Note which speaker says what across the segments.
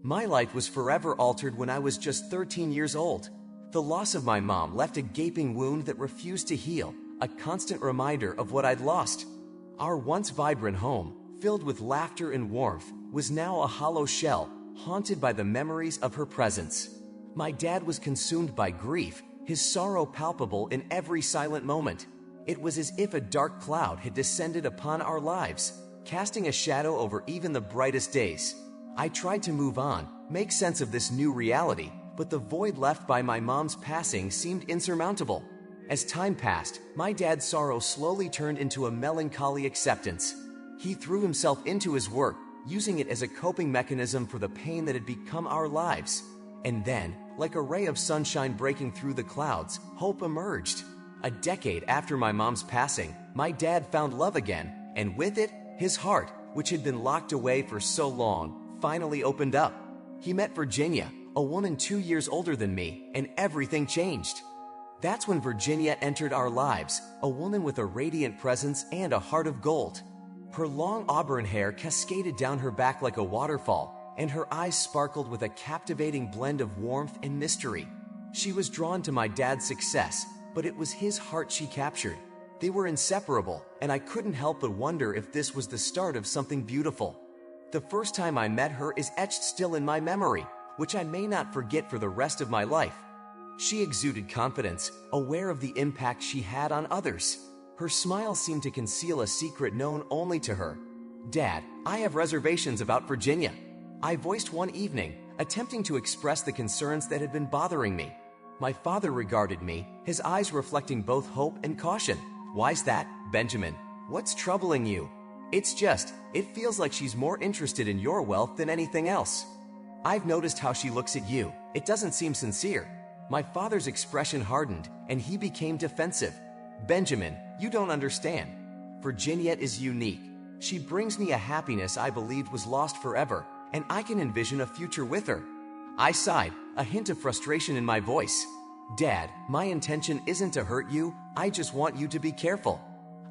Speaker 1: My life was forever altered when I was just 13 years old. The loss of my mom left a gaping wound that refused to heal, a constant reminder of what I'd lost. Our once vibrant home, filled with laughter and warmth, was now a hollow shell, haunted by the memories of her presence. My dad was consumed by grief, his sorrow palpable in every silent moment. It was as if a dark cloud had descended upon our lives, casting a shadow over even the brightest days. I tried to move on, make sense of this new reality, but the void left by my mom's passing seemed insurmountable. As time passed, my dad's sorrow slowly turned into a melancholy acceptance. He threw himself into his work, using it as a coping mechanism for the pain that had become our lives. And then, like a ray of sunshine breaking through the clouds, hope emerged. A decade after my mom's passing, my dad found love again, and with it, his heart, which had been locked away for so long, finally opened up. He met Virginia, a woman 2 years older than me, and everything changed. That's when Virginia entered our lives, a woman with a radiant presence and a heart of gold. Her long auburn hair cascaded down her back like a waterfall, and her eyes sparkled with a captivating blend of warmth and mystery. She was drawn to my dad's success, but it was his heart she captured. They were inseparable, and I couldn't help but wonder if this was the start of something beautiful. The first time I met her is etched still in my memory, which I may not forget for the rest of my life. She exuded confidence, aware of the impact she had on others. Her smile seemed to conceal a secret known only to her. "Dad, I have reservations about Virginia," I voiced one evening, attempting to express the concerns that had been bothering me. My father regarded me, his eyes reflecting both hope and caution. "Why's that, Benjamin? What's troubling you?" It feels like she's more interested in your wealth than anything else. I've noticed how she looks at you. It doesn't seem sincere." My father's expression hardened, and he became defensive. "Benjamin, you don't understand. Virginia is unique. She brings me a happiness I believed was lost forever, and I can envision a future with her." I sighed, a hint of frustration in my voice. "Dad, my intention isn't to hurt you, I just want you to be careful.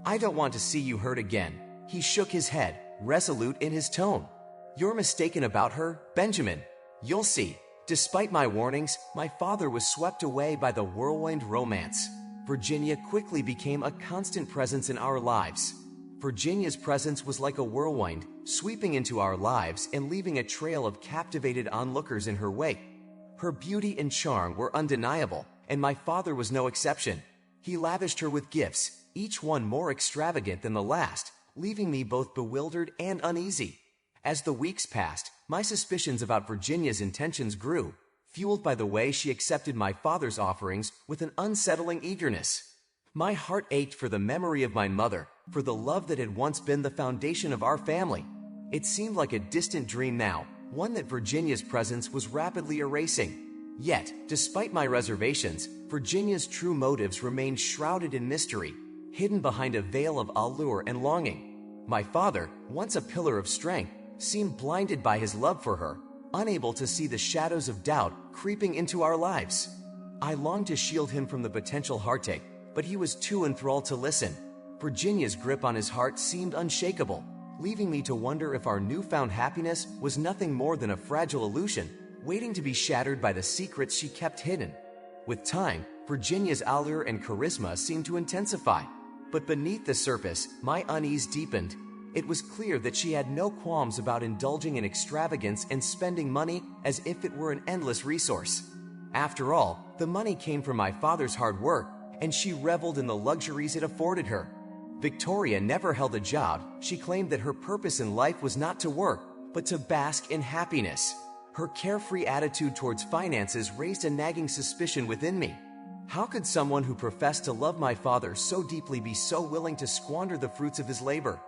Speaker 1: I don't want to see you hurt again." He shook his head, resolute in his tone. "You're mistaken about her, Benjamin. You'll see." Despite my warnings, my father was swept away by the whirlwind romance. Virginia quickly became a constant presence in our lives. Virginia's presence was like a whirlwind, sweeping into our lives and leaving a trail of captivated onlookers in her wake. Her beauty and charm were undeniable, and my father was no exception. He lavished her with gifts, each one more extravagant than the last, leaving me both bewildered and uneasy. As the weeks passed, my suspicions about Virginia's intentions grew, fueled by the way she accepted my father's offerings with an unsettling eagerness. My heart ached for the memory of my mother, for the love that had once been the foundation of our family. It seemed like a distant dream now, one that Virginia's presence was rapidly erasing. Yet, despite my reservations, Virginia's true motives remained shrouded in mystery, hidden behind a veil of allure and longing. My father, once a pillar of strength, seemed blinded by his love for her, unable to see the shadows of doubt creeping into our lives. I longed to shield him from the potential heartache, but he was too enthralled to listen. Virginia's grip on his heart seemed unshakable, leaving me to wonder if our newfound happiness was nothing more than a fragile illusion, waiting to be shattered by the secrets she kept hidden. With time, Virginia's allure and charisma seemed to intensify, but beneath the surface, my unease deepened. It was clear that she had no qualms about indulging in extravagance and spending money as if it were an endless resource. After all, the money came from my father's hard work, and she reveled in the luxuries it afforded her. Victoria never held a job. She claimed that her purpose in life was not to work, but to bask in happiness. Her carefree attitude towards finances raised a nagging suspicion within me. How could someone who professed to love my father so deeply be so willing to squander the fruits of his labor?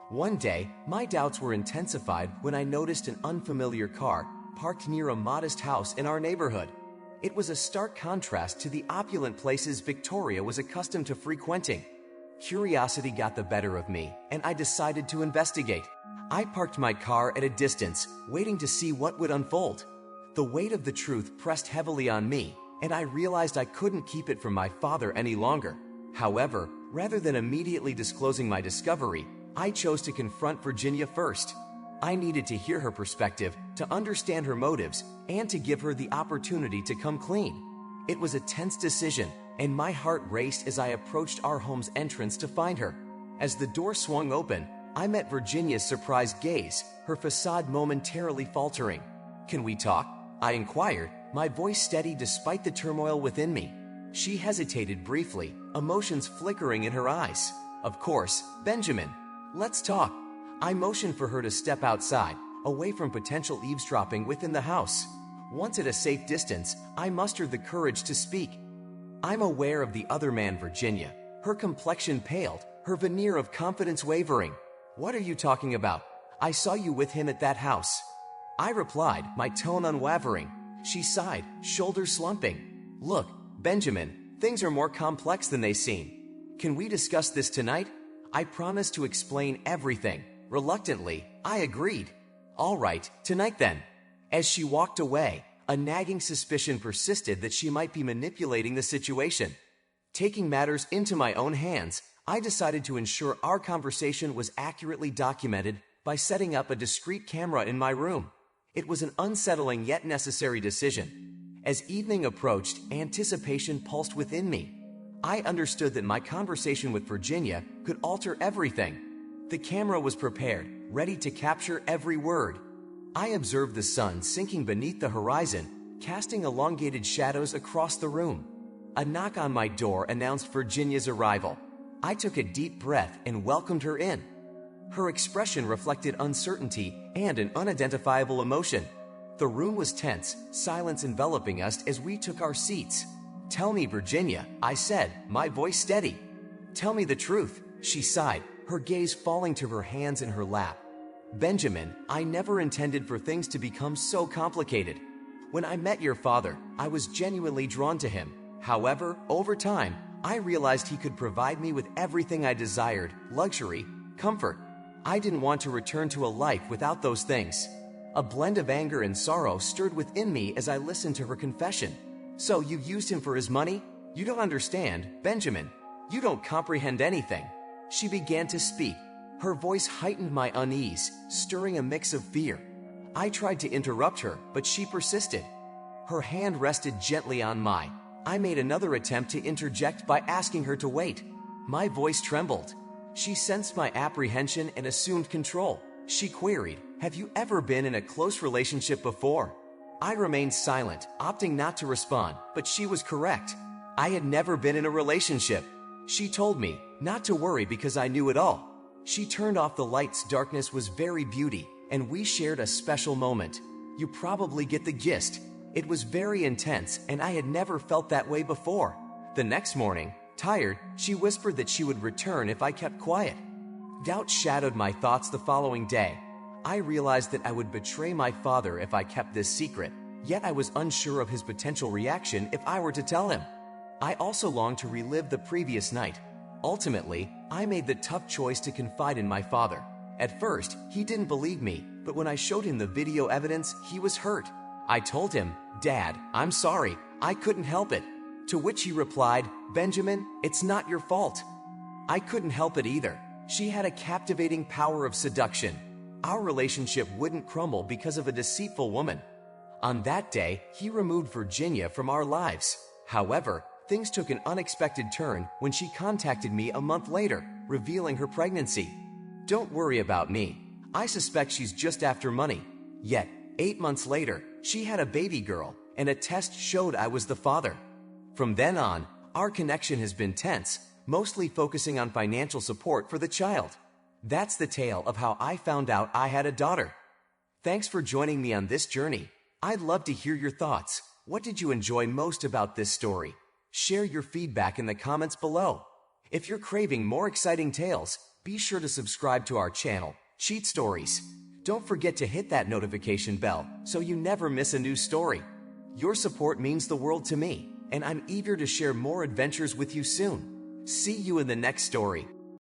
Speaker 1: One day, my doubts were intensified when I noticed an unfamiliar car parked near a modest house in our neighborhood. It was a stark contrast to the opulent places Victoria was accustomed to frequenting. Curiosity got the better of me, and I decided to investigate. I parked my car at a distance, waiting to see what would unfold. The weight of the truth pressed heavily on me, and I realized I couldn't keep it from my father any longer. However, rather than immediately disclosing my discovery, I chose to confront Virginia first. I needed to hear her perspective, to understand her motives, and to give her the opportunity to come clean. It was a tense decision, and my heart raced as I approached our home's entrance to find her. As the door swung open, I met Virginia's surprised gaze, her facade momentarily faltering. "Can we talk?" I inquired, my voice steady despite the turmoil within me. She hesitated briefly, emotions flickering in her eyes. "Of course, Benjamin. Let's talk." I motioned for her to step outside, away from potential eavesdropping within the house. Once at a safe distance, I mustered the courage to speak. "I'm aware of the other man, Virginia." Her complexion paled, her veneer of confidence wavering. "What are you talking about? I saw you with him at that house." I replied, my tone unwavering. She sighed, shoulders slumping. "Look, Benjamin, things are more complex than they seem. Can we discuss this tonight?" I promised to explain everything. Reluctantly, I agreed. "All right, tonight then." As she walked away, a nagging suspicion persisted that she might be manipulating the situation. Taking matters into my own hands, I decided to ensure our conversation was accurately documented by setting up a discreet camera in my room. It was an unsettling yet necessary decision. As evening approached, anticipation pulsed within me. I understood that my conversation with Virginia could alter everything. The camera was prepared, ready to capture every word. I observed the sun sinking beneath the horizon, casting elongated shadows across the room. A knock on my door announced Virginia's arrival. I took a deep breath and welcomed her in. Her expression reflected uncertainty and an unidentifiable emotion. The room was tense, silence enveloping us as we took our seats. "Tell me, Virginia," I said, my voice steady. "Tell me the truth," she sighed, her gaze falling to her hands in her lap. "Benjamin, I never intended for things to become so complicated. When I met your father, I was genuinely drawn to him. However, over time, I realized he could provide me with everything I desired: luxury, comfort. I didn't want to return to a life without those things." A blend of anger and sorrow stirred within me as I listened to her confession. "So you used him for his money? You don't understand, Benjamin. You don't comprehend anything." She began to speak. Her voice heightened my unease, stirring a mix of fear. I tried to interrupt her, but she persisted. Her hand rested gently on mine. I made another attempt to interject by asking her to wait. My voice trembled. She sensed my apprehension and assumed control. She queried, "Have you ever been in a close relationship before?" I remained silent, opting not to respond, but she was correct. I had never been in a relationship. She told me not to worry because I knew it all. She turned off the lights. Darkness was very beauty, and we shared a special moment. You probably get the gist. It was very intense, and I had never felt that way before. The next morning, tired, she whispered that she would return if I kept quiet. Doubt shadowed my thoughts the following day. I realized that I would betray my father if I kept this secret, yet I was unsure of his potential reaction if I were to tell him. I also longed to relive the previous night. Ultimately, I made the tough choice to confide in my father. At first, he didn't believe me, but when I showed him the video evidence, he was hurt. I told him, "Dad, I'm sorry, I couldn't help it." To which he replied, "Benjamin, it's not your fault." I couldn't help it either. She had a captivating power of seduction. Our relationship wouldn't crumble because of a deceitful woman. On that day, he removed Virginia from our lives. However, things took an unexpected turn when she contacted me a month later, revealing her pregnancy. Don't worry about me. I suspect she's just after money. Yet, 8 months later, she had a baby girl, and a test showed I was the father. From then on, our connection has been tense, mostly focusing on financial support for the child. That's the tale of how I found out I had a daughter. Thanks for joining me on this journey. I'd love to hear your thoughts. What did you enjoy most about this story? Share your feedback in the comments below. If you're craving more exciting tales, be sure to subscribe to our channel, Cheat Stories. Don't forget to hit that notification bell so you never miss a new story. Your support means the world to me, and I'm eager to share more adventures with you soon. See you in the next story.